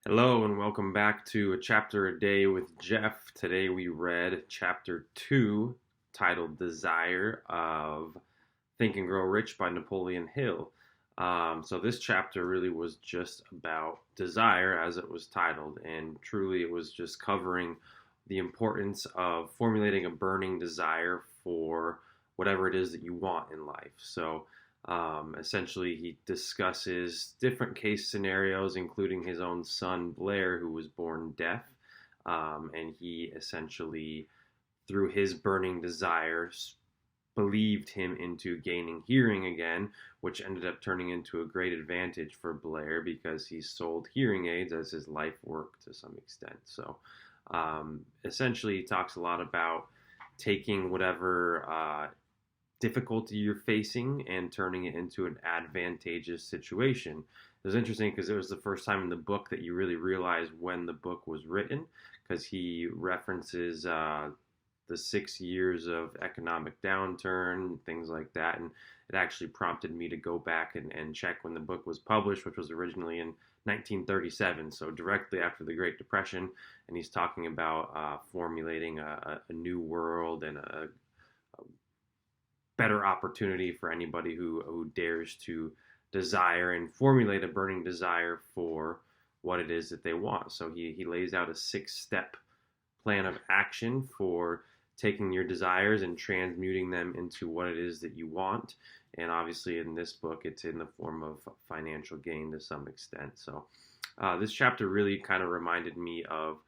Hello and welcome back to A Chapter a Day with Jeff. Today we read Chapter 2, titled Desire of Think and Grow Rich by Napoleon Hill. So this chapter really was just about desire as it was titled, and truly it was just covering the importance of formulating a burning desire for whatever it is that you want in life. Essentially, he discusses different case scenarios, including his own son Blair, who was born deaf. And he essentially, through his burning desires, believed him into gaining hearing again, which ended up turning into a great advantage for Blair because he sold hearing aids as his life work to some extent. Essentially, he talks a lot about taking whatever difficulty you're facing and turning it into an advantageous situation. It was interesting because it was the first time in the book that you really realize when the book was written, because he references the 6 years of economic downturn, things like that. And it actually prompted me to go back and check when the book was published, which was originally in 1937, so directly after the Great Depression. And he's talking about formulating a new world and a better opportunity for anybody who dares to desire and formulate a burning desire for what it is that they want. So he lays out a 6-step plan of action for taking your desires and transmuting them into what it is that you want. And obviously, in this book, it's in the form of financial gain to some extent. This chapter really kind of reminded me of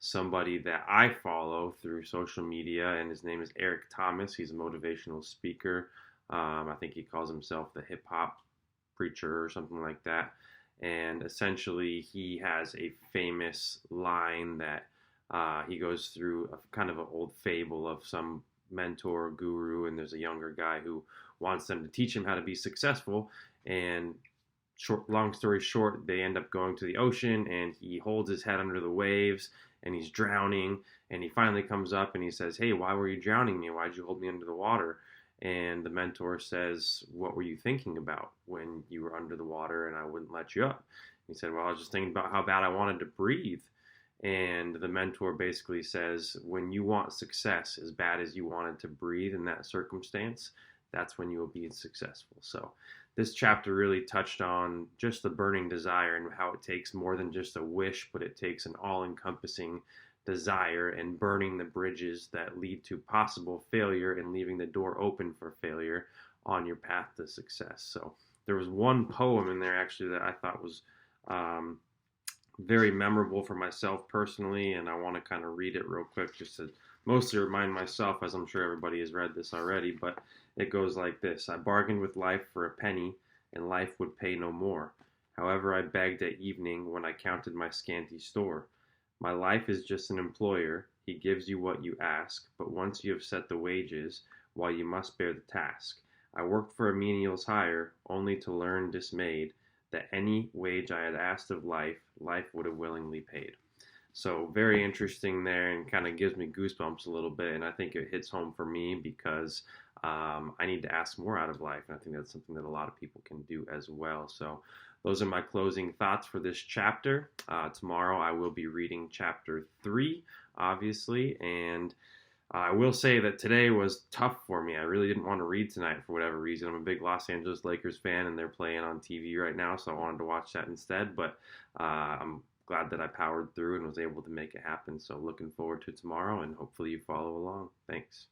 somebody that I follow through social media, and his name is Eric Thomas. He's a motivational speaker. I think he calls himself the hip hop preacher or something like that. And essentially, he has a famous line that he goes through a kind of an old fable of some mentor or guru, and there's a younger guy who wants them to teach him how to be successful. And long story short, they end up going to the ocean, and he holds his head under the waves, and he's drowning. And he finally comes up and he says, "Hey, why were you drowning me? Why'd you hold me under the water?" And the mentor says, "What were you thinking about when you were under the water and I wouldn't let you up?" He said, "Well, I was just thinking about how bad I wanted to breathe." And the mentor basically says, when you want success as bad as you wanted to breathe in that circumstance, that's when you will be successful. So this chapter really touched on just the burning desire and how it takes more than just a wish, but it takes an all-encompassing desire and burning the bridges that lead to possible failure and leaving the door open for failure on your path to success. So there was one poem in there actually that I thought was very memorable for myself personally, and I want to kind of read it real quick just to mostly remind myself, as I'm sure everybody has read this already, but it goes like this. "I bargained with life for a penny, and life would pay no more. However, I begged at evening when I counted my scanty store. My life is just an employer. He gives you what you ask, but once you have set the wages, why you must bear the task. I worked for a menial's hire, only to learn dismayed that any wage I had asked of life, life would have willingly paid." So very interesting there, and kind of gives me goosebumps a little bit. And I think it hits home for me because I need to ask more out of life. And I think that's something that a lot of people can do as well. So those are my closing thoughts for this chapter. Tomorrow I will be reading chapter 3, obviously. And I will say that today was tough for me. I really didn't want to read tonight for whatever reason. I'm a big Los Angeles Lakers fan, and they're playing on TV right now, so I wanted to watch that instead. But I'm glad that I powered through and was able to make it happen. So looking forward to tomorrow, and hopefully you follow along. Thanks.